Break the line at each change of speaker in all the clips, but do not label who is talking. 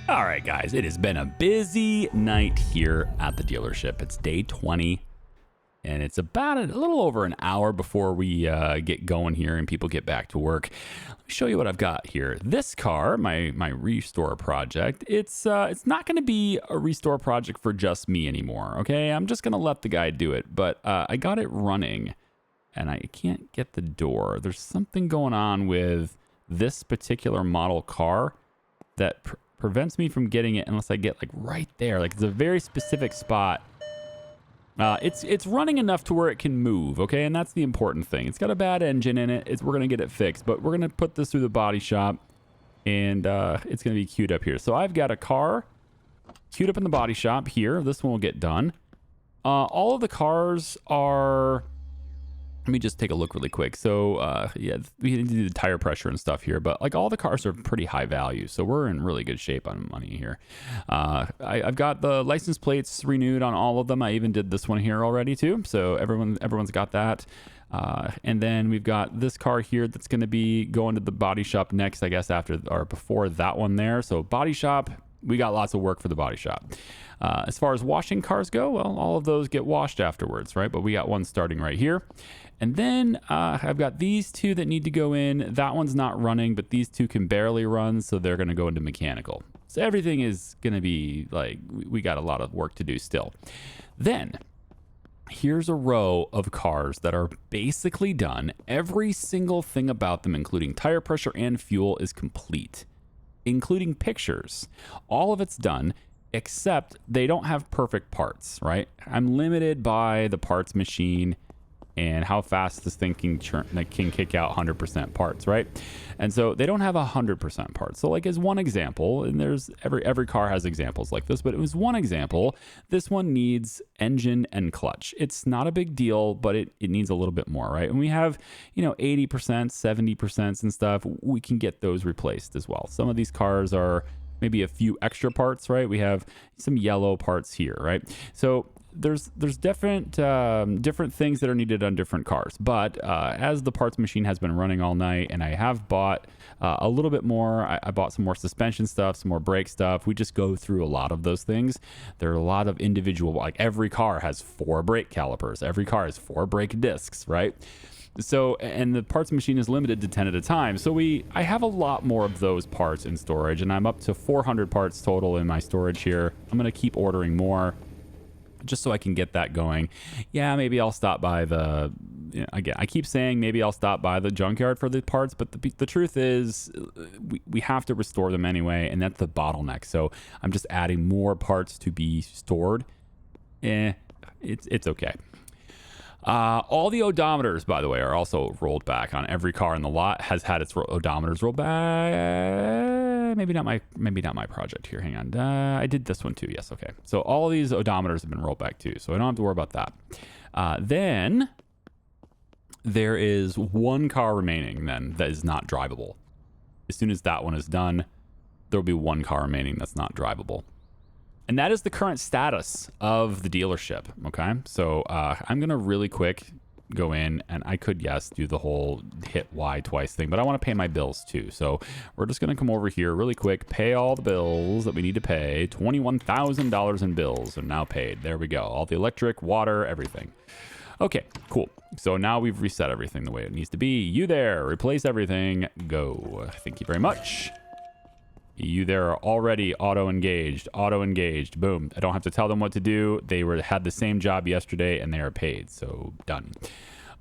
All right, guys, it has been a busy night here at the dealership. It's day 20, and it's about a little over an hour before we get going here and people get back to work. Let me show you what I've got here. This car, my restore project, it's not going to be a restore project for just me anymore, okay? I'm just going to let the guy do it, but I got it running, and I can't get the door. There's something going on with this particular model car that prevents me from getting it unless I get like right there. Like it's a very specific spot. It's running enough to where it can move, okay? And that's the important thing. It's got a bad engine in it. We're gonna get it fixed, but we're gonna put this through the body shop, and it's gonna be queued up here. So I've got a car queued up in the body shop here. This one will get done. All of the cars are. Let me just take a look really quick. So, yeah, we need to do the tire pressure and stuff here, but like all the cars are pretty high value. So we're in really good shape on money here. I've got the license plates renewed on all of them. I even did this one here already too. So everyone's got that. And then we've got this car here that's going to be going to the body shop next, I guess, after or before that one there. So body shop, we got lots of work for the body shop. As far as washing cars go, well, all of those get washed afterwards, right? But we got one starting right here. And then I've got these two that need to go in. That one's not running, but these two can barely run, so they're going to go into mechanical. So everything is going to be like, we got a lot of work to do still. Then here's a row of cars that are basically done. Every single thing about them, including tire pressure and fuel, is complete, including pictures. All of it's done, except they don't have perfect parts, right? I'm limited by the parts machine and how fast this thing can kick out 100% parts, right? And so they don't have 100% parts. So like as one example, and there's every car has examples like this, but it was one example. This one needs engine and clutch. It's not a big deal, but it needs a little bit more, right? And we have, 80%, 70% and stuff. We can get those replaced as well. Some of these cars are maybe a few extra parts, right? We have some yellow parts here, right? So there's different things that are needed on different cars, but as the parts machine has been running all night, and I have bought a little bit more, I bought some more suspension stuff, some more brake stuff. We just go through a lot of those things. There are a lot of individual, like every car has 4 brake calipers, every car has 4 brake discs, right? So, and the parts machine is limited to 10 at a time. So I have a lot more of those parts in storage, and I'm up to 400 parts total in my storage here. I'm going to keep ordering more just so I can get that going. Yeah, maybe I'll stop by again, I keep saying maybe I'll stop by the junkyard for the parts, but the truth is we have to restore them anyway, and that's the bottleneck. So I'm just adding more parts to be stored. It's okay. All the odometers, by the way, are also rolled back. On every car in the lot has had its odometers rolled back. Maybe not my project here. Hang on. I did this one too. Yes. Okay. So all these odometers have been rolled back too. So I don't have to worry about that. Then there is one car remaining then that is not drivable. As soon as that one is done, there'll be one car remaining that's not drivable. And that is the current status of the dealership, okay? So I'm going to really quick go in, and I could, yes, do the whole hit Y twice thing, but I want to pay my bills too. So we're just going to come over here really quick, pay all the bills that we need to pay. $21,000 in bills are now paid. There we go. All the electric, water, everything. Okay, cool. So now we've reset everything the way it needs to be. You there, replace everything, go. Thank you very much. You there are already auto-engaged, boom. I don't have to tell them what to do. They had the same job yesterday and they are paid, so done.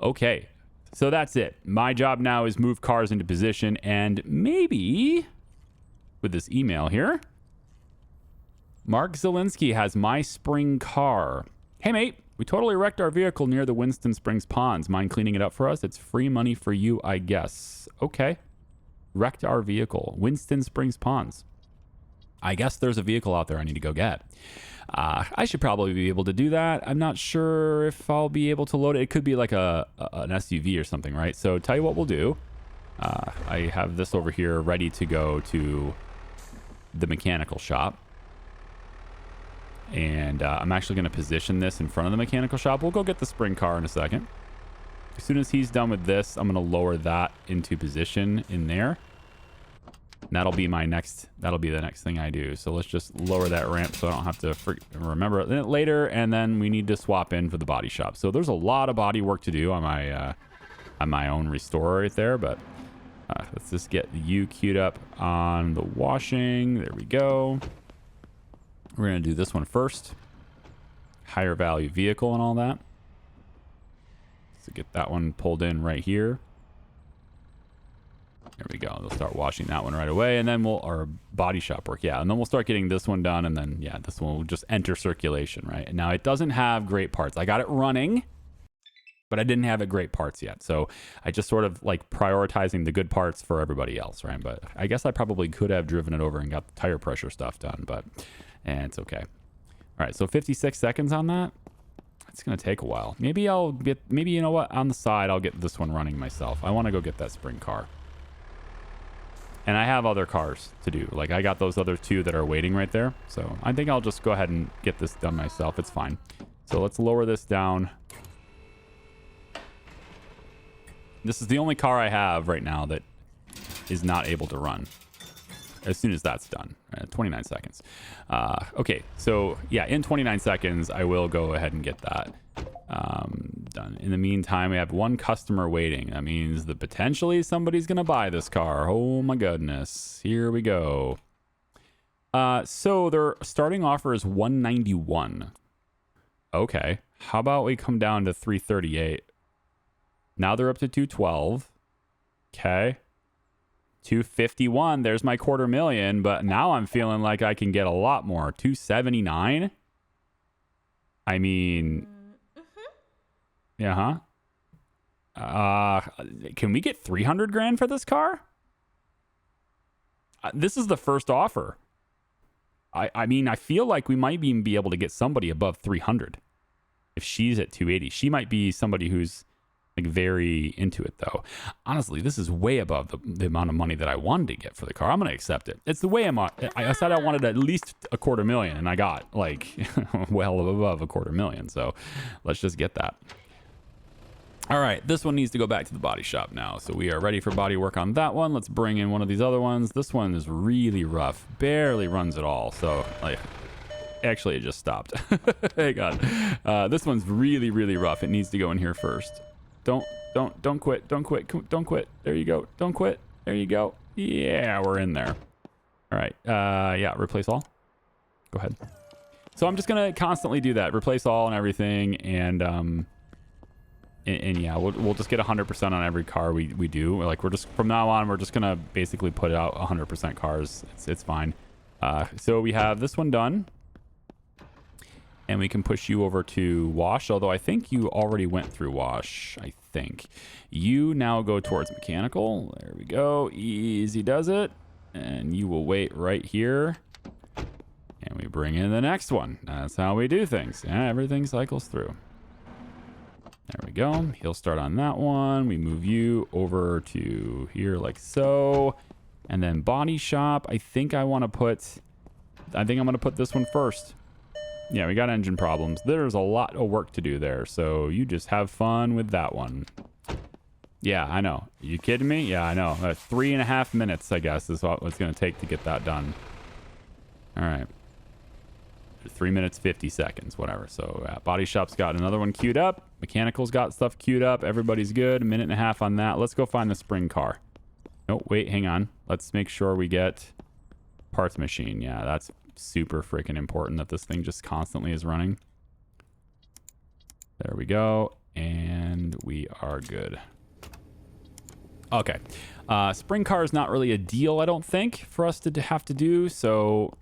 Okay, so that's it. My job now is move cars into position, and maybe with this email here, Mark Zielinski has my spring car. Hey mate, we totally wrecked our vehicle near the Winston Springs ponds. Mind cleaning it up for us? It's free money for you, I guess. Okay. Wrecked our vehicle, Winston Springs ponds. I guess there's a vehicle out there I need to go get. I should probably be able to do that. I'm not sure if I'll be able to load it. It could be like an SUV or something, right? So tell you what we'll do. I have this over here ready to go to the mechanical shop. And I'm actually going to position this in front of the mechanical shop. We'll go get the spring car in a second. As soon as he's done with this, I'm going to lower that into position in there. And that'll be the next thing I do. So let's just lower that ramp so I don't have to remember it later. And then we need to swap in for the body shop. So there's a lot of body work to do on my own restorer right there. But let's just get you queued up on the washing. There we go. We're going to do this one first. Higher value vehicle and all that. So get that one pulled in right here. There we go. They'll start washing that one right away. And then our body shop work. Yeah. And then we'll start getting this one done. And then, yeah, this one will just enter circulation, right? And now it doesn't have great parts. I got it running, but I didn't have it great parts yet. So I just sort of like prioritizing the good parts for everybody else, right? But I guess I probably could have driven it over and got the tire pressure stuff done, but it's okay. All right. So 56 seconds on that. It's going to take a while. Maybe you know what? On the side, I'll get this one running myself. I want to go get that spring car. And I have other cars to do. Like I got those other two that are waiting right there. So I think I'll just go ahead and get this done myself. It's fine. So let's lower this down. This is the only car I have right now that is not able to run. As soon as that's done, 29 seconds. Okay, so yeah, in 29 seconds, I will go ahead and get that done. In the meantime, we have one customer waiting. That means that potentially somebody's going to buy this car. Oh my goodness. Here we go. So their starting offer is $191. Okay, how about we come down to $338? Now they're up to $212. Okay. $251, there's my $250,000, but now I'm feeling like I can get a lot more. $279. I mean, yeah, can we get 300 grand for this car? This is the first offer. I mean, I feel like we might even be able to get somebody above 300 if she's at 280. She might be somebody who's like very into it though. Honestly, this is way above the amount of money that I wanted to get for the car. I'm going to accept it. It's the way I said I wanted at least $250,000 and I got like well above $250,000. So let's just get that. All right. This one needs to go back to the body shop now. So we are ready for body work on that one. Let's bring in one of these other ones. This one is really rough. Barely runs at all. So like, actually it just stopped. Hang on. This one's really, really rough. It needs to go in here first. Don't quit. Don't quit. There you go. Don't quit. There you go. Yeah, we're in there. All right. Yeah, replace all. Go ahead. So I'm just going to constantly do that. Replace all and everything. And yeah, we'll just get 100% on every car we do. Like we're just, from now on, we're just going to basically put out 100% cars. It's fine. So we have this one done. And we can push you over to wash, although I think you already went through wash, I think. You now go towards mechanical. There we go. Easy does it. And you will wait right here. And we bring in the next one. That's how we do things. Yeah, everything cycles through. There we go. He'll start on that one. We move you over to here like so. And then body shop. I think I'm going to put this one first. Yeah, we got engine problems. There's a lot of work to do there, so you just have fun with that one. Yeah, I know. Are you kidding me? Yeah, I know. 3.5 minutes, I guess, is what it's going to take to get that done. All right. 3 minutes, 50 seconds, whatever. So body shop's got another one queued up. Mechanical's got stuff queued up. Everybody's good. 1.5 minutes on that. Let's go find the spring car. Oh, wait, hang on. Let's make sure we get parts machine. Yeah, that's super freaking important that this thing just constantly is running. There we go. And we are good. Okay. Spring car is not really a deal, I don't think, for us to have to do. So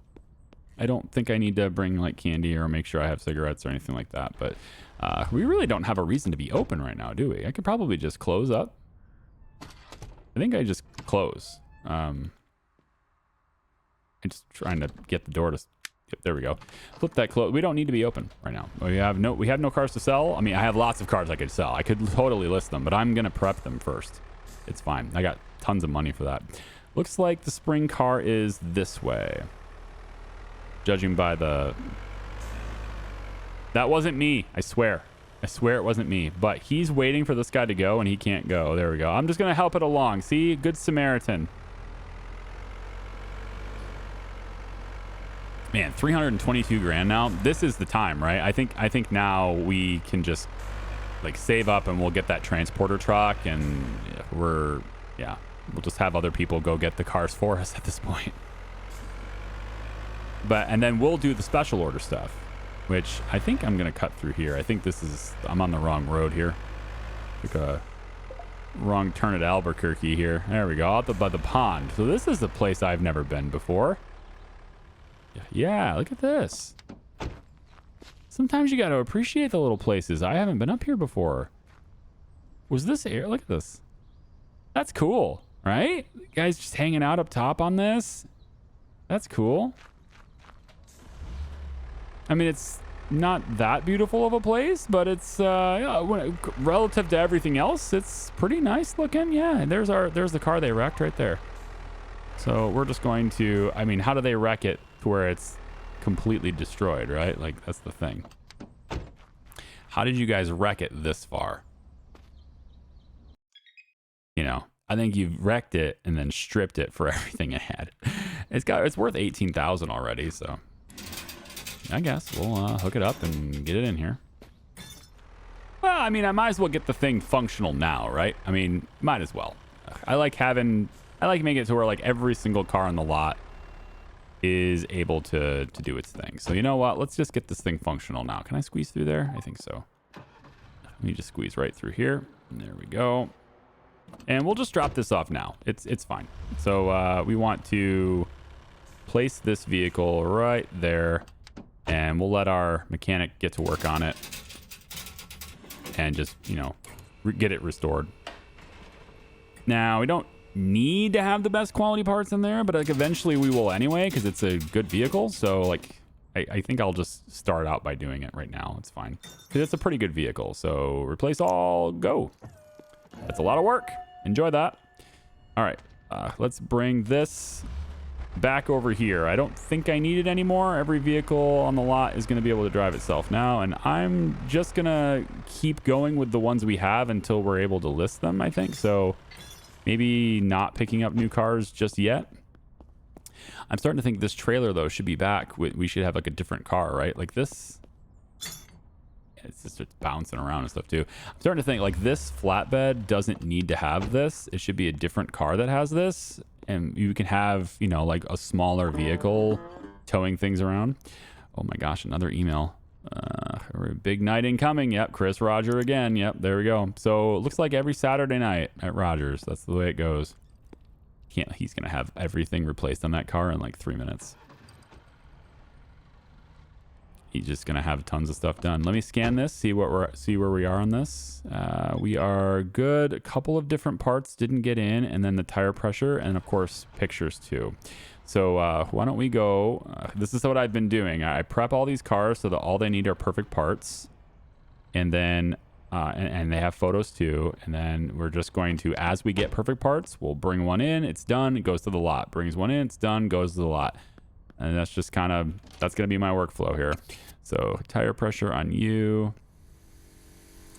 I don't think I need to bring like candy or make sure I have cigarettes or anything like that. But we really don't have a reason to be open right now, do we? I could probably just close up. I think I just close. I'm just trying to get the door to. There we go. Flip that close. We don't need to be open right now. We have no cars to sell. I mean, I have lots of cars I could sell. I could totally list them, but I'm gonna prep them first. It's fine. I got tons of money for that. Looks like the spring car is this way. Judging by the. That wasn't me. I swear. I swear it wasn't me. But he's waiting for this guy to go, and he can't go. There we go. I'm just gonna help it along. See, good Samaritan. Man, 322 grand now. This is the time, right? I think now we can just like save up and we'll get that transporter truck, and we'll just have other people go get the cars for us at this point. And then we'll do the special order stuff, which I think I'm going to cut through here. I think I'm on the wrong road here. Took a wrong turn at Albuquerque here. There we go, out by the pond. So this is a place I've never been before. Yeah, look at this. Sometimes you got to appreciate the little places. I haven't been up here before. Was this air? Look at this. That's cool, right? You guys just hanging out up top on this. That's cool. I mean, it's not that beautiful of a place, but it's relative to everything else, it's pretty nice looking. Yeah, there's the car they wrecked right there. So we're just going to, I mean, how do they wreck it to where it's completely destroyed, right? Like, that's the thing. How did you guys wreck it this far? You know, I think you've wrecked it and then stripped it for everything it had. It's worth 18,000 already, so I guess we'll hook it up and get it in here. Well, I mean, I might as well get the thing functional now, right? I mean, might as well. I like making it to where like every single car on the lot is able to do its thing. So you know what? Let's just get this thing functional now. Can I squeeze through there? I think so. Let me just squeeze right through here. There we go. And we'll just drop this off now. It's fine. So we want to place this vehicle right there, and we'll let our mechanic get to work on it and just, you know, get it restored. Now, we don't need to have the best quality parts in there, but like eventually we will anyway, because it's a good vehicle. So like I think I'll just start out by doing it right now. It's fine, because it's a pretty good vehicle. So replace all, go. That's a lot of work. Enjoy that. All right, let's bring this back over here. I don't think I need it anymore. Every vehicle on the lot is going to be able to drive itself now, and I'm just gonna keep going with the ones we have until we're able to list them, I think. So maybe not picking up new cars just yet. I'm starting to think this trailer though should be back. We should have like a different car, right? Like this. It's bouncing around and stuff too. I'm starting to think like this flatbed doesn't need to have this. It should be a different car that has this, and you can have, you know, like a smaller vehicle towing things around. Oh my gosh, another email. Big night incoming. Yep, Chris Roger again. Yep, there we go. So it looks like every Saturday night at Rogers. That's the way it goes. He's gonna have everything replaced on that car in like 3 minutes. He's just gonna have tons of stuff done. Let me scan this, see where we are on this. We are good. A couple of different parts didn't get in, and then the tire pressure, and of course pictures too. So why don't we go? This is what I've been doing. I prep all these cars so that all they need are perfect parts, and then and they have photos too. And then we're just going to, as we get perfect parts, we'll bring one in. It's done. It goes to the lot. Brings one in. It's done. Goes to the lot. And that's just kind of, that's going to be my workflow here. So tire pressure on you.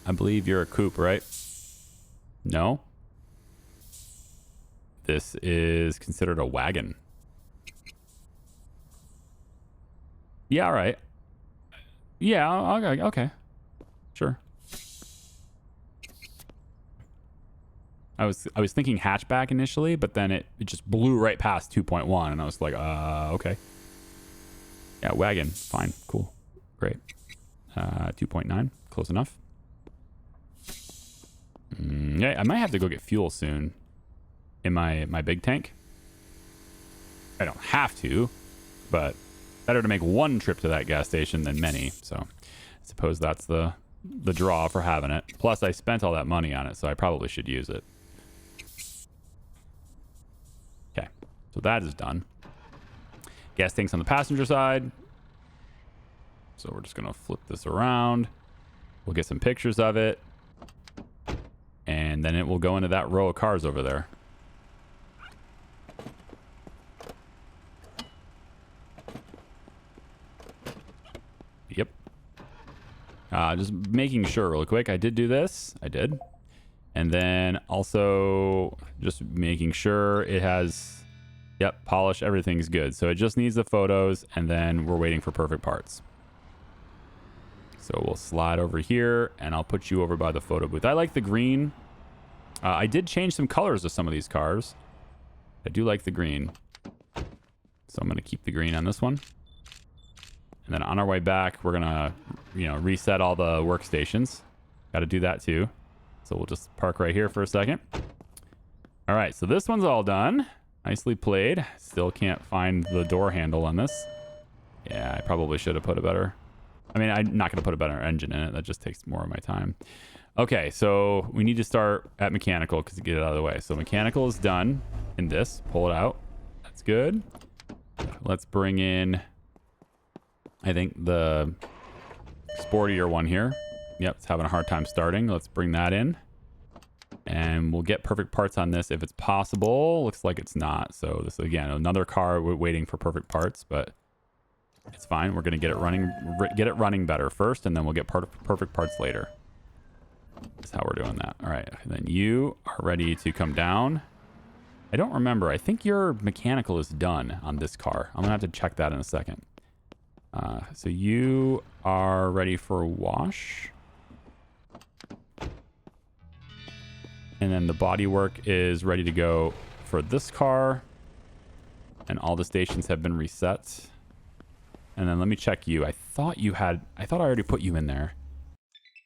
I believe you're a coupe, right? No. This is considered a wagon. Yeah, all right. Yeah, okay. Sure. I was thinking hatchback initially, but then it just blew right past 2.1, and I was like, okay. Yeah, wagon, fine, cool, great. 2.9, close enough. Yeah, I might have to go get fuel soon in my big tank. I don't have to, but better to make one trip to that gas station than many. So I suppose that's the draw for having it. Plus, I spent all that money on it, so I probably should use it. Okay, so that is done. Gas tank's on the passenger side. So we're just going to flip this around. We'll get some pictures of it. And then it will go into that row of cars over there. Yep. Just making sure real quick. I did do this. I did. And then also just making sure it has Yep, polish, everything's good. So it just needs the photos, and then we're waiting for perfect parts. So we'll slide over here, and I'll put you over by the photo booth. I like the green. I did change some colors to some of these cars. I do like the green. So I'm going to keep the green on this one. And then on our way back, we're going to, reset all the workstations. Got to do that too. So we'll just park right here for a second. All right, so this one's all done. Nicely played. Still can't find the door handle on this. Yeah, I probably should have put a better... I mean, I'm not going to put a better engine in it. That just takes more of my time. Okay, so we need to start at mechanical because to get it out of the way. So mechanical is done in this. Pull it out. That's good. Let's bring in, I think, the sportier one here. Yep, it's having a hard time starting. Let's bring that in. And we'll get perfect parts on this if it's possible. Looks like it's not. So this, again, another car we're waiting for perfect parts, but it's fine. We're going to get it running better first, and then we'll get perfect parts later. That's how we're doing that. All right. And then you are ready to come down. I don't remember. I think your mechanical is done on this car. I'm going to have to check that in a second. So you are ready for a wash. And then the body work is ready to go for this car. And all the stations have been reset. And then let me check you. I thought I already put you in there.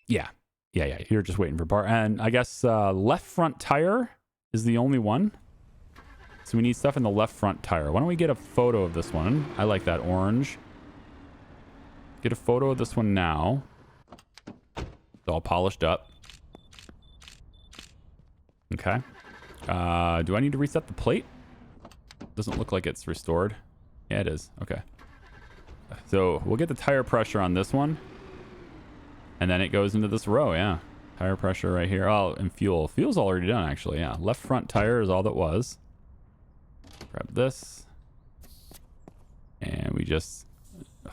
Yeah. You're just waiting for part. And I guess left front tire is the only one. So we need stuff in the left front tire. Why don't we get a photo of this one? I like that orange. Get a photo of this one now. It's all polished up. Okay. Do I need to reset the plate? Doesn't look like it's restored. Yeah, it is. Okay. So we'll get the tire pressure on this one. And then it goes into this row, yeah. Tire pressure right here. Oh, and fuel. Fuel's already done, actually, yeah. Left front tire is all that was. Grab this. And we just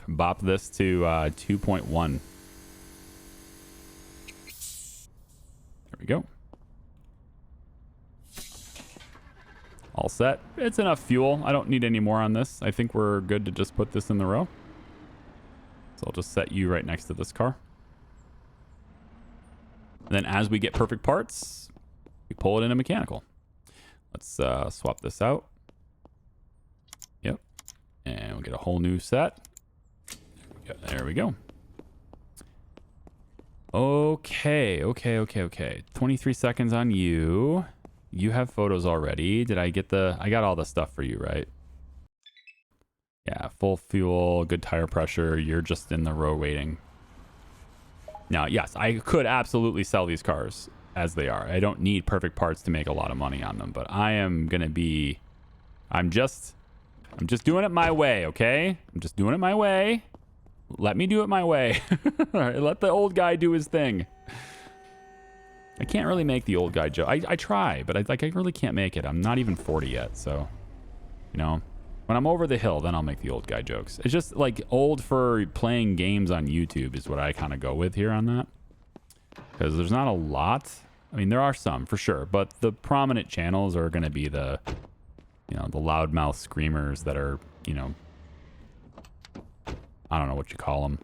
bop this to 2.1. There we go. All set. It's enough fuel. I don't need any more on this. I think we're good to just put this in the row. So I'll just set you right next to this car. And then as we get perfect parts, we pull it into mechanical. Let's swap this out. Yep. And we'll get a whole new set. There we go. Okay. 23 seconds on you. You have photos already. Did I get I got all the stuff for you, right? Yeah, full fuel, good tire pressure. You're just in the row waiting. Now, yes, I could absolutely sell these cars as they are. I don't need perfect parts to make a lot of money on them, but I am going to be... I'm just doing it my way, okay? I'm just doing it my way. Let me do it my way. All right, let the old guy do his thing. I can't really make the old guy joke. I try, but I really can't make it. I'm not even 40 yet, so... When I'm over the hill, then I'll make the old guy jokes. It's just like old for playing games on YouTube is what I kind of go with here on that. Because there's not a lot. I mean, there are some for sure, but the prominent channels are going to be the, the loudmouth screamers that are, I don't know what you call them.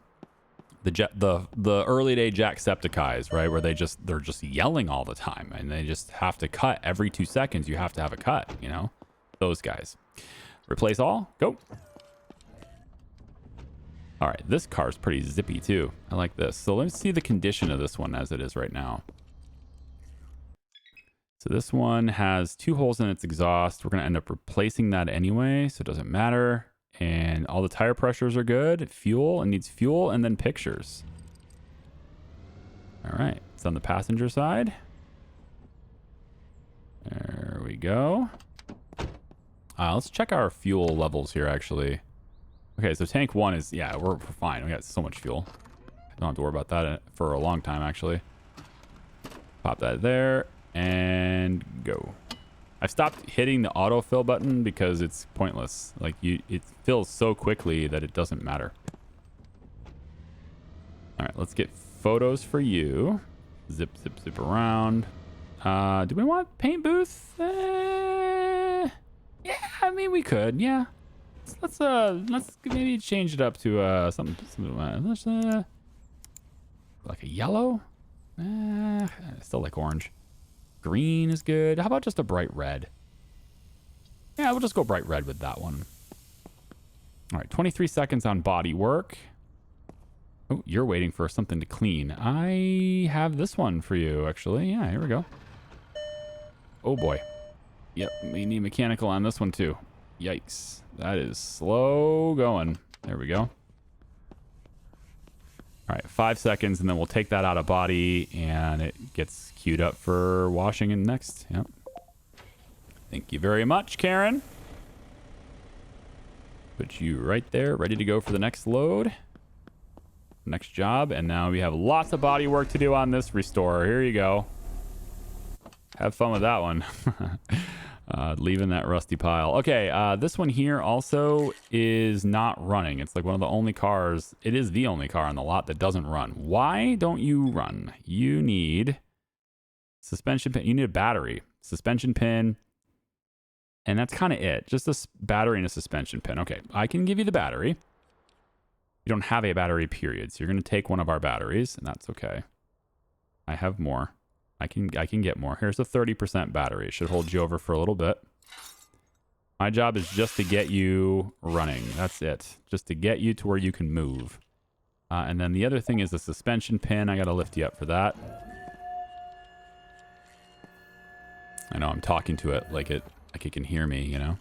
The early day Jacksepticeyes, right? Where they're just yelling all the time and they just have to cut every 2 seconds. You have to have a cut, those guys. Replace all. Go. All right. This car's pretty zippy too. I like this. So let's see the condition of this one as it is right now. So this one has 2 holes in its exhaust. We're going to end up replacing that anyway, so it doesn't matter. And all the tire pressures are good. Fuel. It needs fuel and then pictures. All right. It's on the passenger side. There we go. Let's check our fuel levels here, actually. Okay, so tank 1 is... Yeah, we're fine. We got so much fuel. Don't have to worry about that for a long time, actually. Pop that there. And go. I've stopped hitting the autofill button because it's pointless. Like, it fills so quickly that it doesn't matter. All right, let's get photos for you. Zip around. Do we want paint booth? Yeah, I mean, we could. Yeah. Let's maybe change it up to something like a yellow. I still like orange. Green is good. How about just a bright red? Yeah, we'll just go bright red with that one. All right, 23 seconds on body work. Oh, you're waiting for something to clean. I have this one for you, actually. Yeah, here we go. Oh, boy. Yep, we need mechanical on this one, too. Yikes. That is slow going. There we go. All right, 5 seconds, and then we'll take that out of body, and it gets queued up for washing in next. Yep. Thank you very much, Karen. Put you right there, ready to go for the next load. Next job, and now we have lots of body work to do on this restore. Here you go. Have fun with that one. Leaving that rusty pile. Okay, this one here also is not running. It's like one of the only cars. It is the only car on the lot that doesn't run. Why don't you run? You need suspension pin. You need a battery, suspension pin, and that's kind of it. Just a battery and a suspension pin. Okay, I can give you the battery. You don't have a battery, period. So you're going to take one of our batteries, and that's okay. I have more. I can get more. Here's a 30% battery. It should hold you over for a little bit. My job is just to get you running. That's it. Just to get you to where you can move. And then the other thing is the suspension pin. I got to lift you up for that. I know I'm talking to it like it can hear me, you know?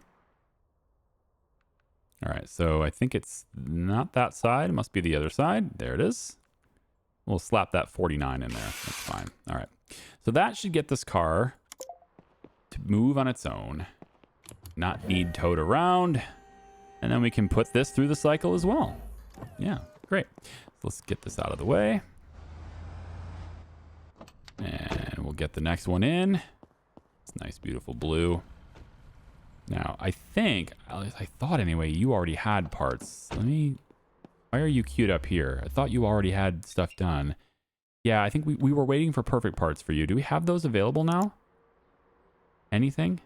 All right, so I think it's not that side. It must be the other side. There it is. We'll slap that 49 in there. That's fine. All right. So that should get this car to move on its own, not need towed around, and then we can put this through the cycle as well. Yeah, great. So let's get this out of the way. And we'll get the next one in. It's nice, beautiful blue. Now, I think, at least I thought anyway, you already had parts. Why are you queued up here? I thought you already had stuff done. Yeah, I think we were waiting for perfect parts for you. Do we have those available now? Anything?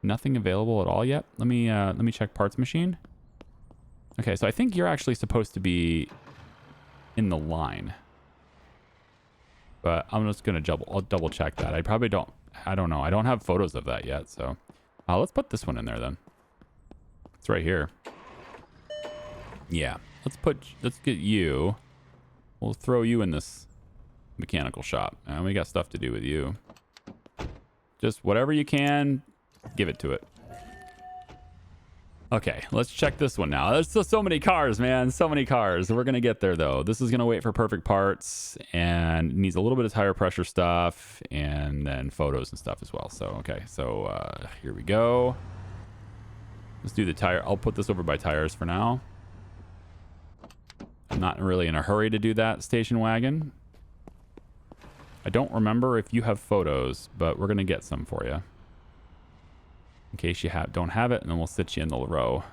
Nothing available at all yet? Let me check parts machine. Okay, so I think you're actually supposed to be in the line. But I'm just gonna double check that. I don't know. I don't have photos of that yet, so let's put this one in there then. It's right here. Yeah, let's get you. We'll throw you in this mechanical shop. And we got stuff to do with you. Just whatever you can, give it to it. Okay, let's check this one now. There's so many cars, man. So many cars. We're going to get there, though. This is going to wait for perfect parts and needs a little bit of tire pressure stuff and then photos and stuff as well. So, okay. So, here we go. Let's do the tire. I'll put this over by tires for now. I'm not really in a hurry to do that station wagon. I don't remember if you have photos, but we're going to get some for you. In case you don't have it, and then we'll sit you in the row.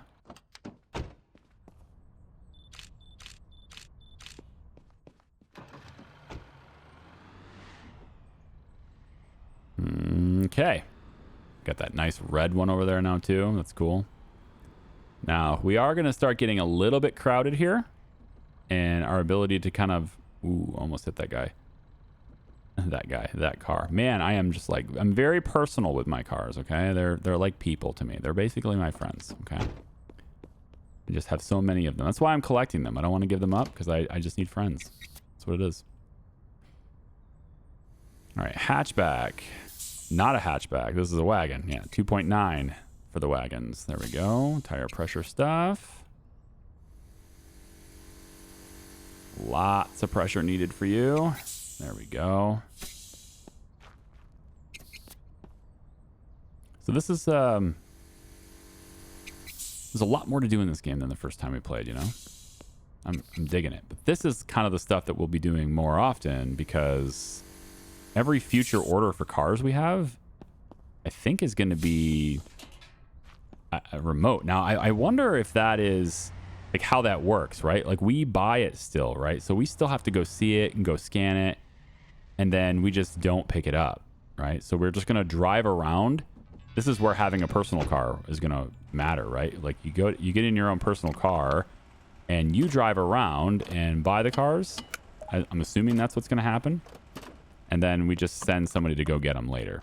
Okay. Got that nice red one over there now, too. That's cool. Now, we are going to start getting a little bit crowded here. And our ability to kind of... Ooh, almost hit that guy. That car. Man, I am just like... I'm very personal with my cars, okay? They're like people to me. They're basically my friends, okay? I just have so many of them. That's why I'm collecting them. I don't want to give them up because I just need friends. That's what it is. All right, hatchback. Not a hatchback. This is a wagon. Yeah, 2.9 for the wagons. There we go. Tire pressure stuff. Lots of pressure needed for you. There we go. So this is there's a lot more to do in this game than the first time we played, you know? I'm digging it. But this is kind of the stuff that we'll be doing more often because every future order for cars we have, I think is going to be a remote. Now, I wonder if that is... like how that works, right? Like we buy it still, right? So we still have to go see it and go scan it. And then we just don't pick it up, right? So we're just going to drive around This is where having a personal car is going to matter, right? Like you get in your own personal car and you drive around and buy the cars. I'm assuming that's what's going to happen. And then we just send somebody to go get them later.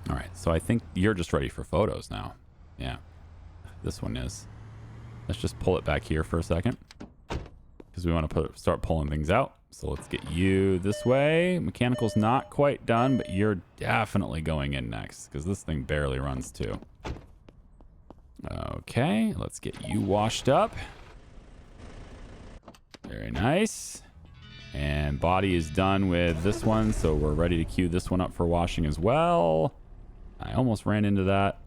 All right. So I think you're just ready for photos now. Yeah. This one is. Let's just pull it back here for a second because we want to start pulling things out. So let's get you this way. Mechanical's not quite done, but you're definitely going in next because this thing barely runs too. Okay, let's get you washed up. Very nice. And body is done with this one, so we're ready to queue this one up for washing as well. I almost ran into that.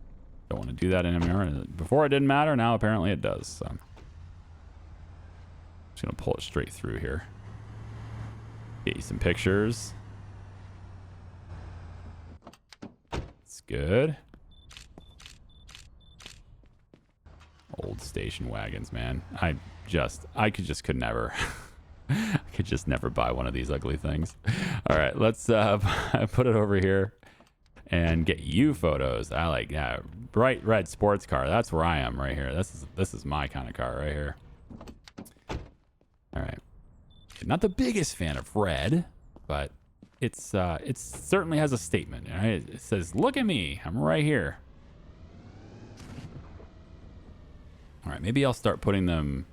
Don't want to do that anymore. Before it didn't matter, now apparently it does. So I'm just going to pull it straight through here. Get you some pictures. It's good. Old station wagons, man. I could never. I could just never buy one of these ugly things. All right, let's put it over here and get you photos. I like that bright red sports car. That's where I am right here. This is my kind of car right here. All right. Not the biggest fan of red, but it certainly has a statement. Right? It says, "Look at me, I'm right here." All right, maybe I'll start putting them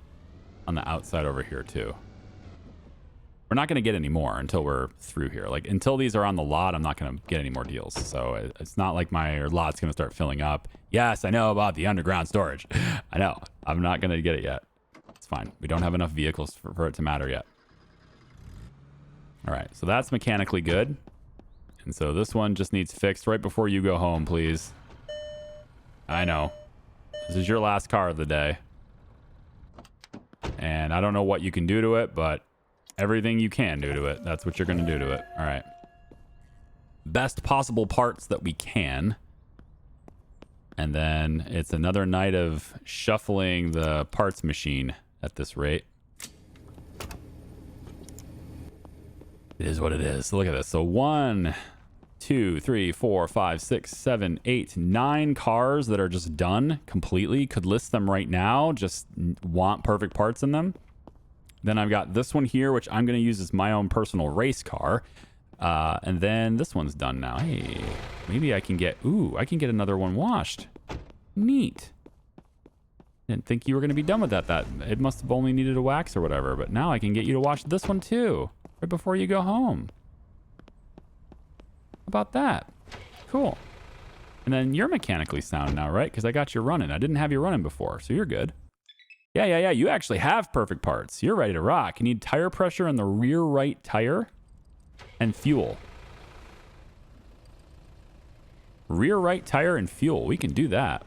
on the outside over here too. We're not going to get any more until we're through here. Like until these are on the lot, I'm not going to get any more deals. So it's not like my lot's going to start filling up. Yes, I know about the underground storage. I know. I'm not going to get it yet. It's fine. We don't have enough vehicles for it to matter yet. All right, so that's mechanically good. And so this one just needs fixed right before you go home, please. I know. This is your last car of the day. And I don't know what you can do to it, but everything you can do to it, that's what you're going to do to it. All right. Best possible parts that we can. And then it's another night of shuffling the parts machine at this rate. It is what it is. Look at this. So 1, 2, 3, 4, 5, 6, 7, 8, 9 cars that are just done completely. Could list them right now. Just want perfect parts in them. Then I've got this one here, which I'm going to use as my own personal race car. And then this one's done now. Hey, maybe I can get... Ooh, I can get another one washed. Neat. Didn't think you were going to be done with that. It must have only needed a wax or whatever. But now I can get you to wash this one too. Right before you go home. How about that? Cool. And then you're mechanically sound now, right? Because I got you running. I didn't have you running before, so you're good. Yeah. You actually have perfect parts. You're ready to rock. You need tire pressure in the rear right tire and fuel. Rear right tire and fuel. We can do that.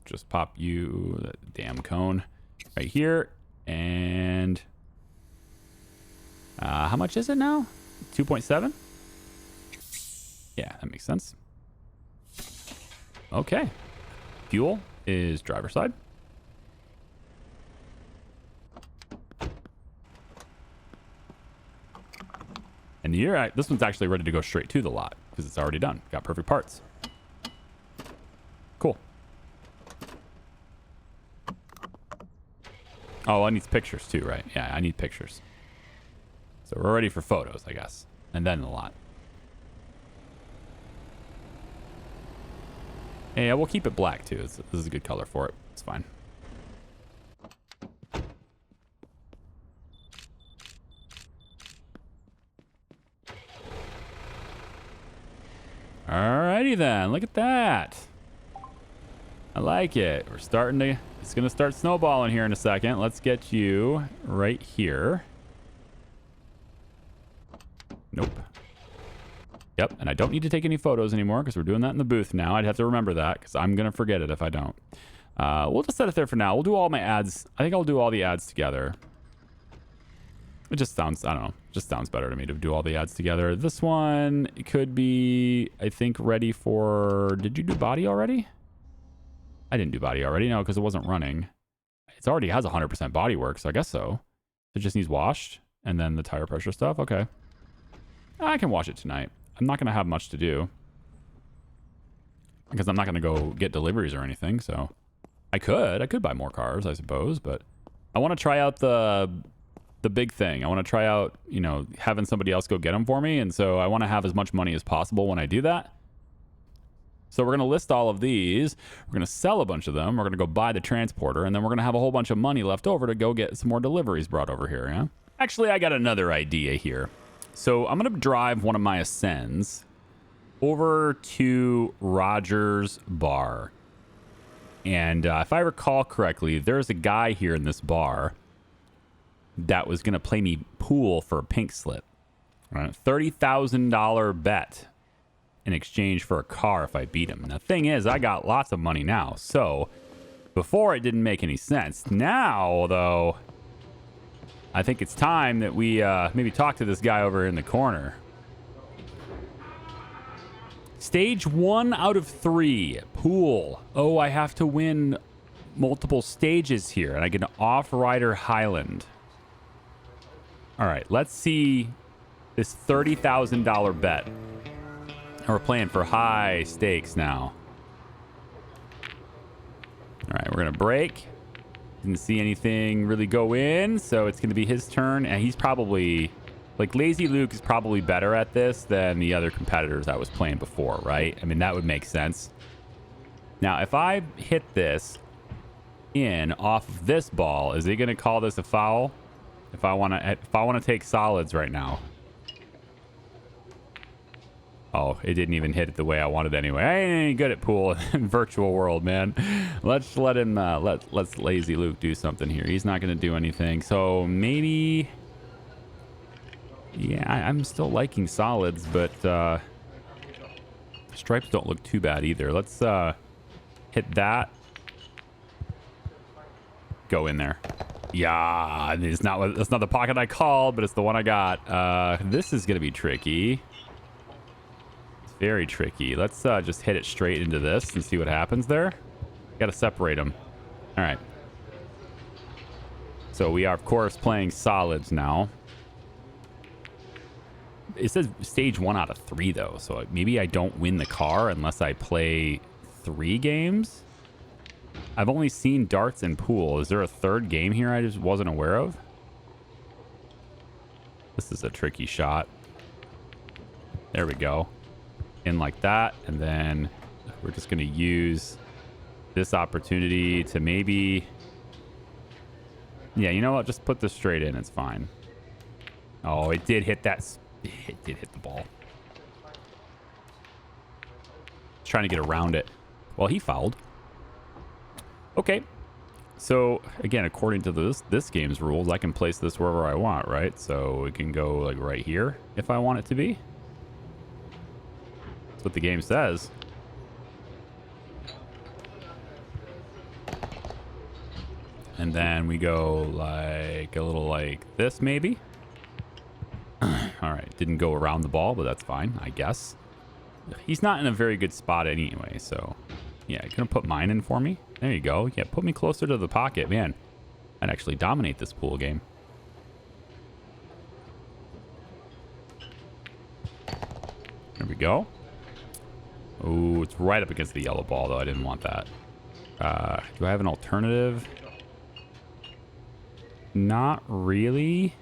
Just pop you, that damn cone, right here. And how much is it now? 2.7? Yeah, that makes sense. Okay. Fuel is driver's side. And this one's actually ready to go straight to the lot because it's already done. Got perfect parts. Cool. Oh, I need pictures too, right? Yeah, I need pictures. So we're ready for photos, I guess. And then the lot. Yeah, we'll keep it black too. This is a good color for it. It's fine. Alrighty then. Look at that. I like it. We're starting to... It's going to start snowballing here in a second. Let's get you right here. Nope. Yep, and I don't need to take any photos anymore because we're doing that in the booth now. I'd have to remember that because I'm going to forget it if I don't. We'll just set it there for now. We'll do all my ads. I think I'll do all the ads together. It just sounds, I don't know, just sounds better to me to do all the ads together. This one could be, I think, ready for... Did you do body already? I didn't do body already, no, because it wasn't running. It already has 100% body work, so I guess so. It just needs washed, and then the tire pressure stuff, okay. I can watch it tonight. I'm not going to have much to do because I'm not going to go get deliveries or anything. So I could buy more cars, I suppose, but I want to try out the big thing. I want to try out, you know, having somebody else go get them for me. And so I want to have as much money as possible when I do that. So we're going to list all of these. We're going to sell a bunch of them. We're going to go buy the transporter, and then we're going to have a whole bunch of money left over to go get some more deliveries brought over here. Yeah. Actually, I got another idea here. So I'm going to drive one of my Ascends over to Rogers Bar. And if I recall correctly, there's a guy here in this bar that was going to play me pool for a pink slip. Right? $30,000 bet in exchange for a car if I beat him. And the thing is, I got lots of money now. So before it didn't make any sense. Now, though, I think it's time that we maybe talk to this guy over in the corner. Stage 1 out of 3. Pool. Oh, I have to win multiple stages here. And I get an Off-Rider Highland. All right, let's see this $30,000 bet. We're playing for high stakes now. All right, we're going to break. Didn't see anything really go in, so it's going to be his turn. And he's probably, like, Lazy Luke is probably better at this than the other competitors I was playing before, right? I mean, that would make sense. Now, if I hit this in off of this ball, is he going to call this a foul? If I want to take solids right now. Oh, it didn't even hit it the way I wanted anyway. I ain't any good at pool in virtual world, man. Let's let him, let's Lazy Luke do something here. He's not going to do anything. So maybe, yeah, I'm still liking solids, but stripes don't look too bad either. Let's hit that. Go in there. Yeah, it's not the pocket I called, but it's the one I got. This is going to be tricky. Very tricky. Let's just hit it straight into this and see what happens there. Got to separate them. All right. So we are, of course, playing solids now. It says stage 1 out of 3, though. So maybe I don't win the car unless I play 3 games. I've only seen darts and pool. Is there a third game here I just wasn't aware of? This is a tricky shot. There we go. In like that, and then we're just going to use this opportunity to maybe, yeah, you know what, just put this straight in. It's fine. Oh, it did hit that. It did hit the ball. Trying to get around it. Well, he fouled. Okay, so again, according to this game's rules, I can place this wherever I want, right? So it can go like right here if I want it to be. That's what the game says. And then we go like a little like this, maybe. All right, didn't go around the ball, but that's fine, I guess. He's not in a very good spot anyway, so yeah, you're gonna put mine in for me. There you go. Yeah, put me closer to the pocket, man. I'd actually dominate this pool game. There we go. Oh, it's right up against the yellow ball, though. I didn't want that. Do I have an alternative? Not really.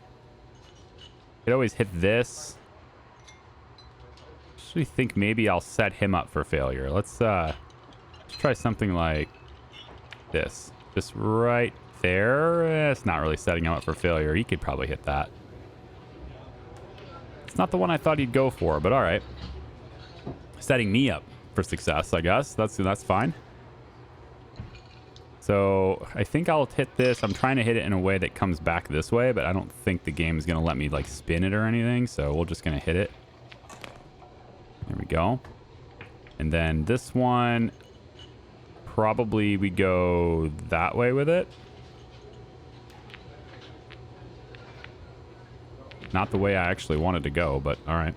Could always hit this. Actually think maybe I'll set him up for failure. Let's try something like this. Just right there. It's not really setting him up for failure. He could probably hit that. It's not the one I thought he'd go for, but all right. Setting me up for success, I guess. That's fine. So I think I'll hit this. I'm trying to hit it in a way that comes back this way, but I don't think the game is going to let me like spin it or anything. So we're just going to hit it. There we go. And then this one, probably we go that way with it. Not the way I actually wanted to go, but all right.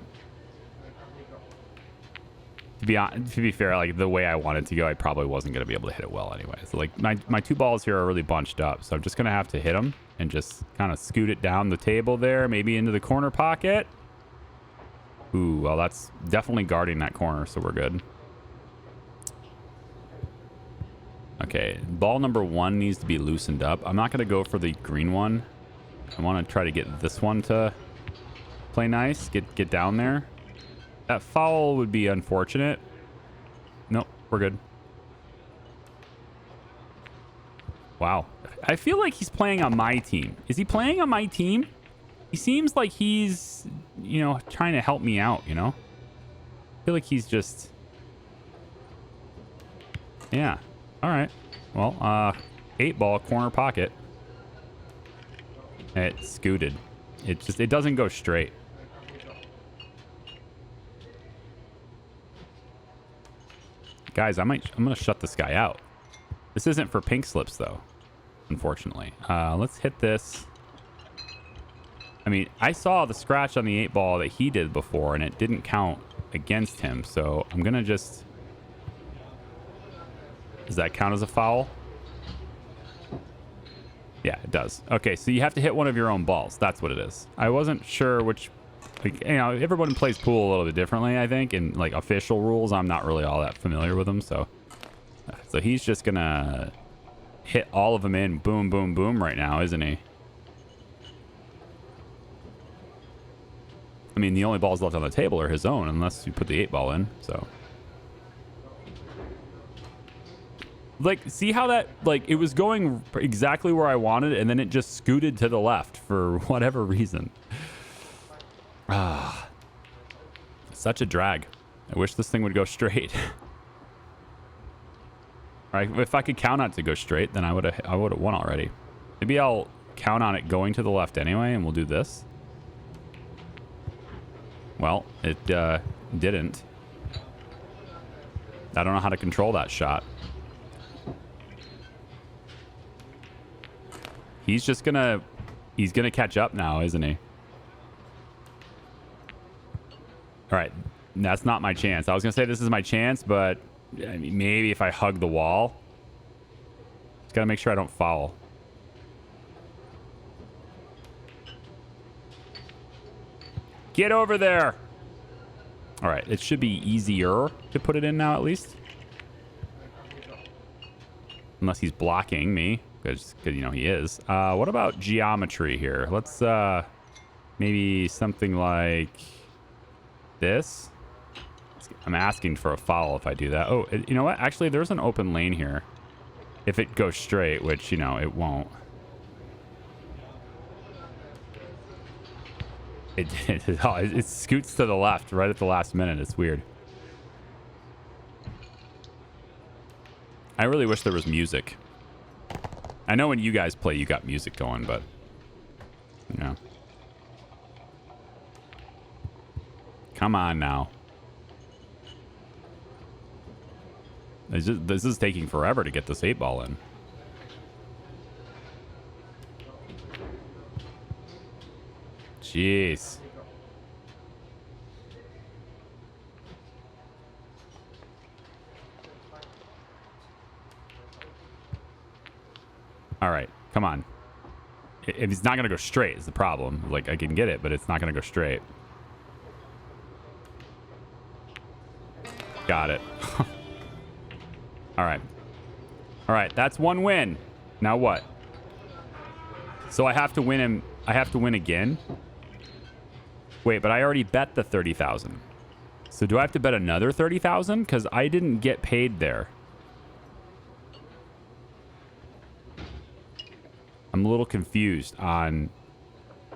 To be fair, like the way I wanted to go, I probably wasn't going to be able to hit it well anyway. So like my 2 balls here are really bunched up, so I'm just going to have to hit them and just kind of scoot it down the table there, maybe into the corner pocket. Ooh, well, that's definitely guarding that corner, so we're good. Okay, ball number 1 needs to be loosened up. I'm not going to go for the green one. I want to try to get this one to play nice. Get down there. That foul would be unfortunate. Nope, we're good. Wow. I feel like he's playing on my team. Is he playing on my team? He seems like he's, you know, trying to help me out, you know? I feel like he's just... Yeah. All right. Well, 8 ball, corner pocket. It scooted. It doesn't go straight. Guys, I'm going to shut this guy out. This isn't for pink slips, though, unfortunately. Let's hit this. I mean, I saw the scratch on the 8 ball that he did before, and it didn't count against him. So I'm going to just... Does that count as a foul? Yeah, it does. Okay, so you have to hit one of your own balls. That's what it is. I wasn't sure which... Like, you know, everyone plays pool a little bit differently, I think. And, like, official rules, I'm not really all that familiar with them, so... So he's just going to hit all of them in. Boom, boom, boom right now, isn't he? I mean, the only balls left on the table are his own, unless you put the 8 ball in, so... Like, see how that, like, it was going exactly where I wanted, and then it just scooted to the left for whatever reason. Ah. Such a drag. I wish this thing would go straight. All right, if I could count on it to go straight, then I would have won already. Maybe I'll count on it going to the left anyway, and we'll do this. Well, it didn't. I don't know how to control that shot. He's just gonna... He's gonna catch up now, isn't he? All right. That's not my chance. I was gonna say this is my chance, but... I mean, maybe if I hug the wall. Just gotta make sure I don't foul. Get over there! All right. It should be easier to put it in now, at least. Unless he's blocking me. Because, you know, he is. What about geometry here? Let's, maybe something like this. I'm asking for a foul if I do that. Oh, you know what? Actually, there's an open lane here. If it goes straight, which, you know, it won't. It scoots to the left right at the last minute. It's weird. I really wish there was music. I know when you guys play, you got music going, but, you know. Come on now. This is taking forever to get this 8 ball in. Jeez. All right, come on. If it's not going to go straight is the problem. Like, I can get it, but it's not going to go straight. Got it. All right. All right, that's one win. Now what? So I have to win him. I have to win again? Wait, but I already bet the 30,000. So do I have to bet another 30,000? Because I didn't get paid there. I'm a little confused on...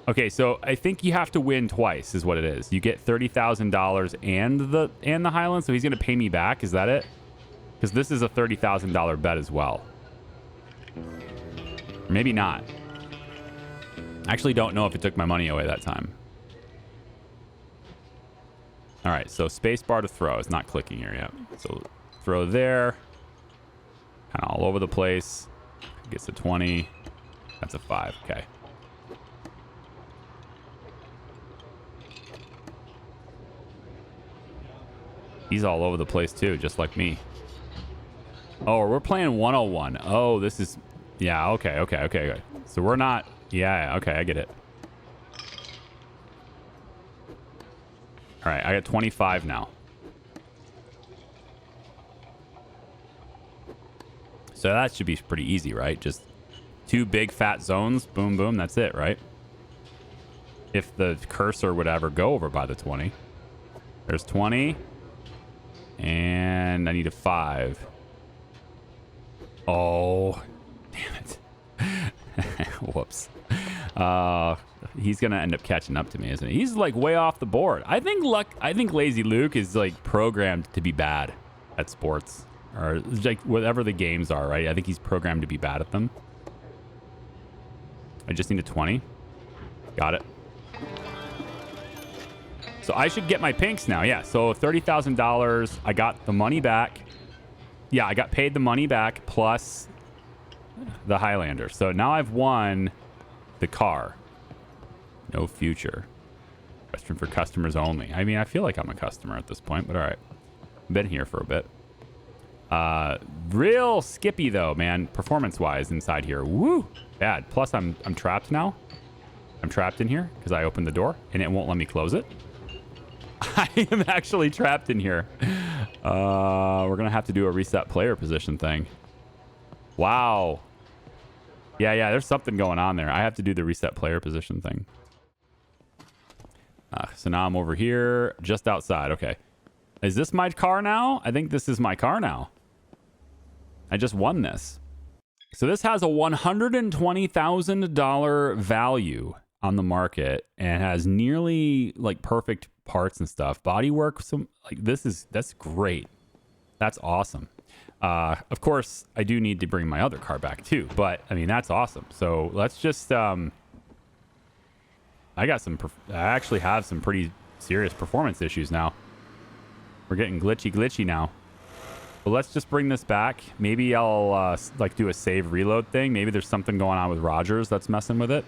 Okay, so I think you have to win twice is what it is. You get $30,000 and the Highland, so he's going to pay me back. Is that it? Because this is a $30,000 bet as well. Maybe not. I actually don't know if it took my money away that time. All right, so space bar to throw. It's not clicking here yet. So throw there. Kind of all over the place. Gets a 20. That's a 5. Okay. He's all over the place too, just like me. Oh, we're playing 101. Oh, this is... Yeah, okay. So we're not... Yeah, okay, I get it. All right, I got 25 now. So that should be pretty easy, right? Just 2 big fat zones. Boom, boom. That's it, right? If the cursor would ever go over by the 20. There's 20. And I need a 5. Oh, damn it. Whoops. He's going to end up catching up to me, isn't he? He's like way off the board. I think Lazy Luke is like programmed to be bad at sports, or like whatever the games are, right? I think he's programmed to be bad at them. I just need a 20. Got it. So I should get my pinks now. Yeah. So $30,000. I got the money back. Yeah, I got paid the money back plus the Highlander. So now I've won the car. No future. Question for customers only. I mean, I feel like I'm a customer at this point, but all right. Been here for a bit. Real skippy though, man. Performance-wise inside here. Woo! Bad. Plus, I'm trapped now. I'm trapped in here because I opened the door and it won't let me close it. I am actually trapped in here. We're gonna have to do a reset player position thing. Wow. Yeah. There's something going on there. I have to do the reset player position thing. So now I'm over here, just outside. Okay. Is this my car now? I think this is my car now. I just won this. So this has a $120,000 value on the market and has nearly like perfect parts and stuff. Bodywork, some like that's great. That's awesome. Of course, I do need to bring my other car back too, but I mean that's awesome. So let's just I actually have some pretty serious performance issues now. We're getting glitchy now. But let's just bring this back. Maybe I'll like do a save reload thing. Maybe there's something going on with Rogers that's messing with it.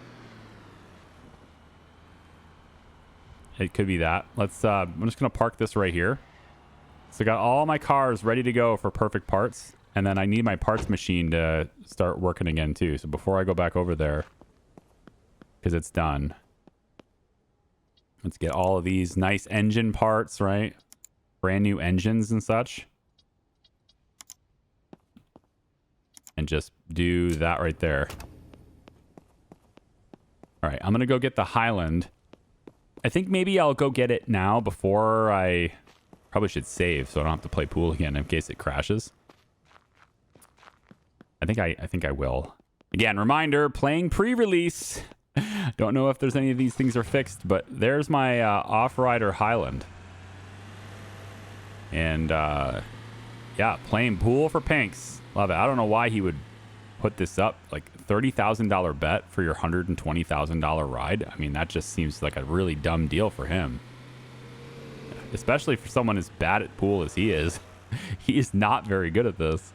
It could be that. Let's I'm just gonna park this right here. So I got all my cars ready to go for perfect parts, and then I need my parts machine to start working again too. So before I go back over there, because it's done, let's get all of these nice engine parts, right? Brand new engines and such. And just do that right there. All right, I'm gonna go get the Highland. I think maybe I'll go get it now before I probably should save so I don't have to play pool again in case it crashes. I think I will. Again, reminder, playing pre-release. Don't know if there's any of these things are fixed, but there's my off-rider Highland. And yeah, playing pool for pinks. Love it. I don't know why he would put this up, like $30,000 bet for your $120,000 ride. I mean, that just seems like a really dumb deal for him. Especially for someone as bad at pool as he is. He is not very good at this.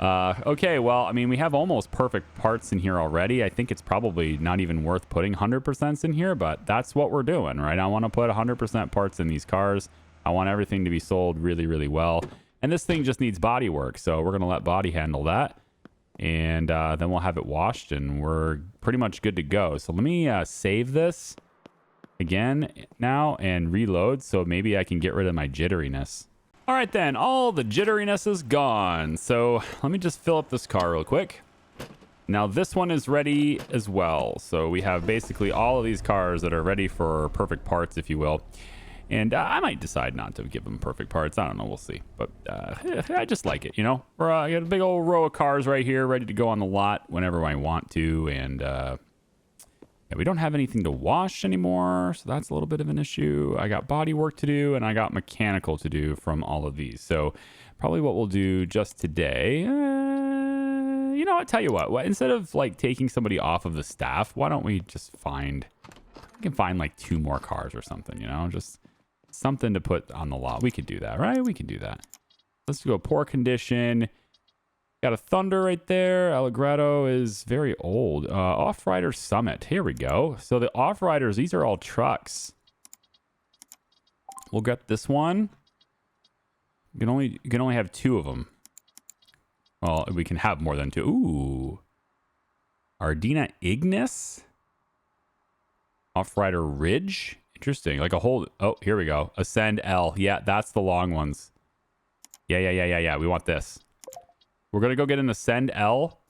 Okay, well, I mean, we have almost perfect parts in here already. I think it's probably not even worth putting 100% in here, but that's what we're doing, right? I want to put 100% parts in these cars. I want everything to be sold really, really well. And this thing just needs body work, so we're going to let body handle that. And then we'll have it washed, and we're pretty much good to go. So let me save this again now and reload, so maybe I can get rid of my jitteriness. All right, then. All the jitteriness is gone. So let me just fill up this car real quick. Now, this one is ready as well. So we have basically all of these cars that are ready for perfect parts, if you will. And I might decide not to give them perfect parts. I don't know. We'll see. But I just like it, you know? I got a big old row of cars right here ready to go on the lot whenever I want to. And yeah, we don't have anything to wash anymore, so that's a little bit of an issue. I got body work to do, and I got mechanical to do from all of these. So probably what we'll do just today... you know what? Tell you what. Instead of like taking somebody off of the staff, why don't we just find... We can find like 2 more cars or something, you know? Just... something to put on the lot. We could do that, right? We can do that. Let's go poor condition. Got a Thunder right there. Allegrado is very old. Off-Rider Summit. Here we go. So the Off-Riders, these are all trucks. We'll get this one. You can only have 2 of them. Well, we can have more than 2. Ooh. Ardina Ignis. Off-Rider Ridge. Interesting. Like a whole... Oh, here we go. Ascend L. Yeah, that's the long ones. Yeah. We want this. We're going to go get an Ascend L.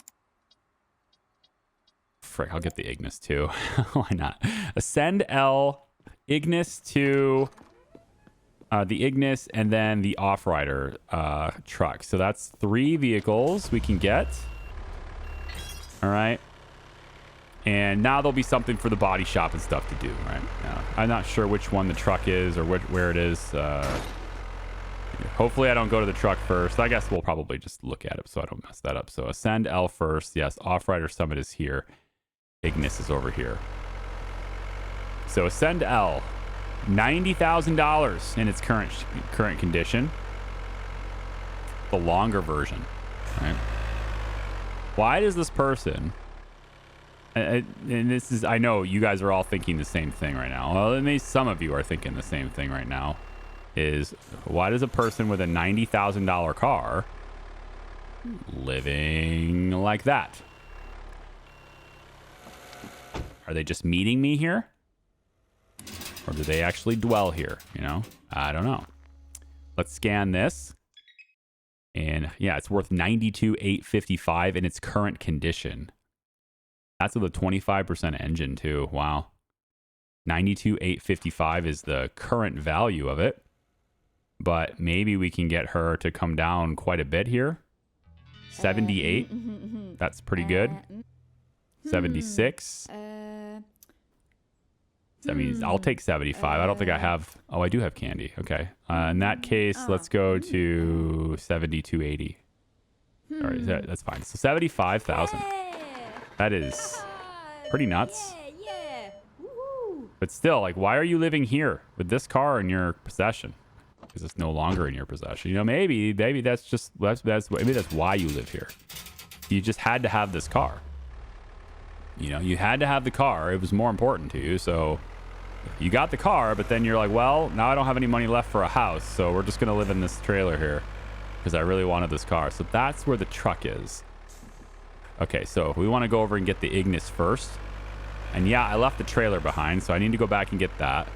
Frick, I'll get the Ignis too. Why not? Ascend L, Ignis to the Ignis, and then the Off-Rider truck. So that's 3 vehicles we can get. All right. And now there'll be something for the body shop and stuff to do, right? I'm not sure which one the truck is or where it is. Hopefully I don't go to the truck first. I guess we'll probably just look at it so I don't mess that up. So Ascend L first. Yes, Off-Rider Summit is here. Ignis is over here. So Ascend L, $90,000 in its current condition. The longer version, right? Why does this person... and this is, I know you guys are all thinking the same thing right now. Well, at least some of you are thinking the same thing right now. Is why does a person with a $90,000 car living like that? Are they just meeting me here? Or do they actually dwell here? You know, I don't know. Let's scan this. And yeah, it's worth $92,855 in its current condition. That's with a 25% engine too. Wow. $92,855 is the current value of it. But maybe we can get her to come down quite a bit here. 78. That's pretty good. 76. That means I'll take 75. I don't think I have... Oh, I do have candy. Okay. In that case, let's go to 7280. All right, that's fine. So 75,000. That is pretty nuts. But still, like, why are you living here with this car in your possession? Because it's no longer in your possession. You know, maybe that's just maybe that's why you live here. You just had to have this car. You know, you had to have the car. It was more important to you. So you got the car, but then you're like, well, now I don't have any money left for a house. So we're just going to live in this trailer here because I really wanted this car. So that's where the truck is. Okay, so we want to go over and get the Ignis first. And yeah, I left the trailer behind, so I need to go back and get that.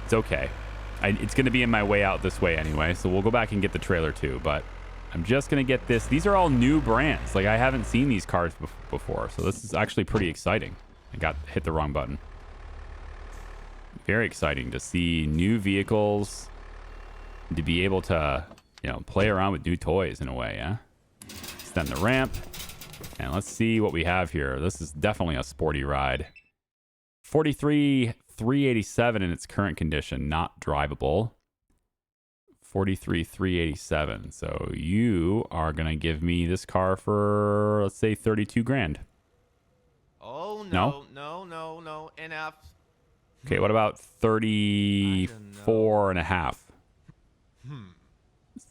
It's okay. It's going to be in my way out this way anyway, so we'll go back and get the trailer too. But I'm just going to get this. These are all new brands. Like, I haven't seen these cars before, so this is actually pretty exciting. I hit the wrong button. Very exciting to see new vehicles, to be able to, you know, play around with new toys in a way, yeah? Extend the ramp. And let's see what we have here. This is definitely a sporty ride. 43,387 in its current condition, not drivable. 43,387. So you are gonna give me this car for, let's say, 32 grand.
Oh no, no, enough.
Okay, what about 34 and a half?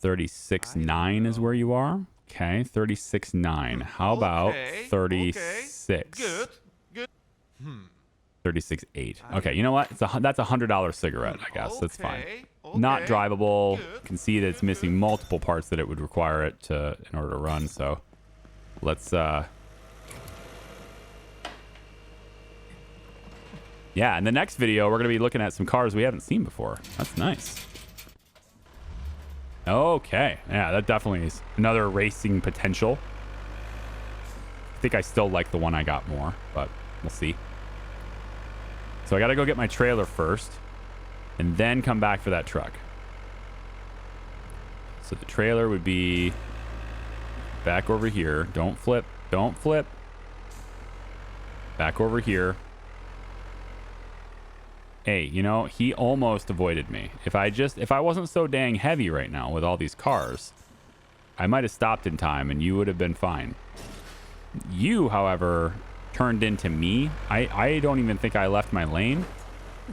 36.9 is where you are. Okay, 36.9. How about 36?
Good.
36.8. Okay, you know what? That's a $100 cigarette, I guess. That's fine. Not drivable. You can see that it's missing multiple parts that it would require it in order to run. So let's yeah, in the next video we're gonna be looking at some cars we haven't seen before. That's nice. Okay, yeah, that definitely is another racing potential. I think I still like the one I got more, but we'll see. So I gotta go get my trailer first and then come back for that truck. So the trailer would be back over here. Don't flip. Back over here. Hey, you know, he almost avoided me. If I wasn't so dang heavy right now with all these cars, I might have stopped in time and you would have been fine. You, however, turned into me. I don't even think I left my lane.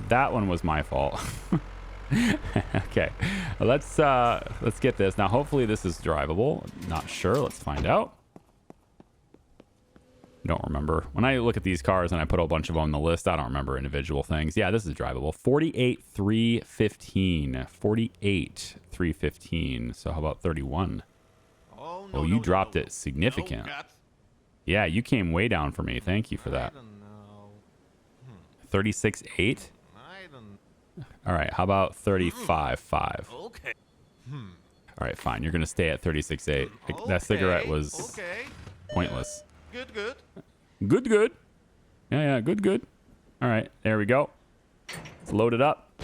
That one was my fault. Okay, let's get this. Now, hopefully this is drivable. Not sure. Let's find out. Don't remember. When I look at these cars and I put a bunch of them on the list, I don't remember individual things. Yeah, this is drivable. 48,315. 48,315. So how about 31?
Oh,
no, you dropped it significant. Yeah, you came way down for me. Thank you for that. 31 36.8?
I don't.
All right, how about 35.5?
Okay.
All right, fine. You're going to stay at 36.8. That cigarette was pointless.
Good, good.
Good, good. Yeah, good, good. All right, there we go. Let's load it up.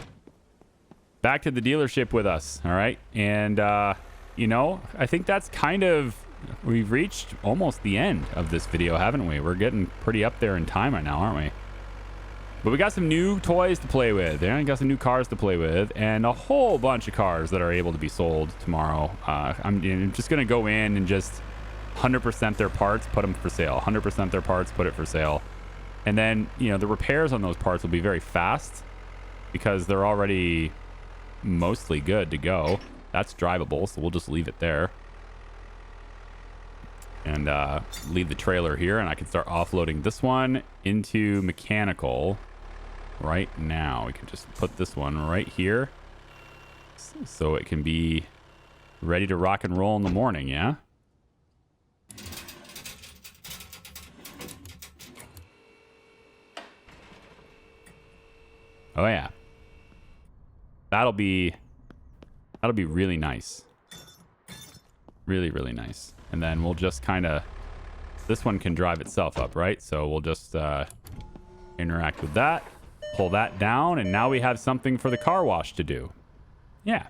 Back to the dealership with us, all right? And, you know, I think that's kind of... We've reached almost the end of this video, haven't we? We're getting pretty up there in time right now, aren't we? But we got some new toys to play with. Yeah, we got some new cars to play with. And a whole bunch of cars that are able to be sold tomorrow. I'm just going to go in and just 100% their parts, put them for sale. 100% their parts, put it for sale. And then, you know, the repairs on those parts will be very fast because they're already mostly good to go. That's drivable, so we'll just leave it there. And leave the trailer here, and I can start offloading this one into mechanical right now. We can just put this one right here so it can be ready to rock and roll in the morning, yeah? Oh yeah. That'll be really nice. Really, really nice. And then we'll just kind of... This one can drive itself up, right? So we'll just interact with that. Pull that down. And now we have something for the car wash to do. Yeah.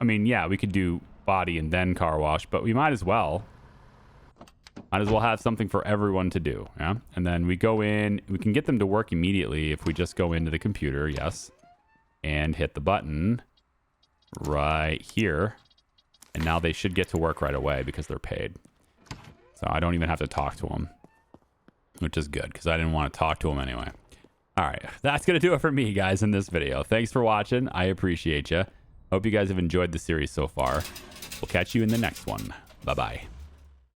I mean, yeah, we could do body and then car wash. But we might as well. Might as well have something for everyone to do. Yeah. And then we go in. We can get them to work immediately if we just go into the computer. Yes. And hit the button right here. And now they should get to work right away because they're paid. So I don't even have to talk to them, which is good because I didn't want to talk to them anyway. All right. That's going to do it for me, guys, in this video. Thanks for watching. I appreciate you. Hope you guys have enjoyed the series so far. We'll catch you in the next one. Bye-bye.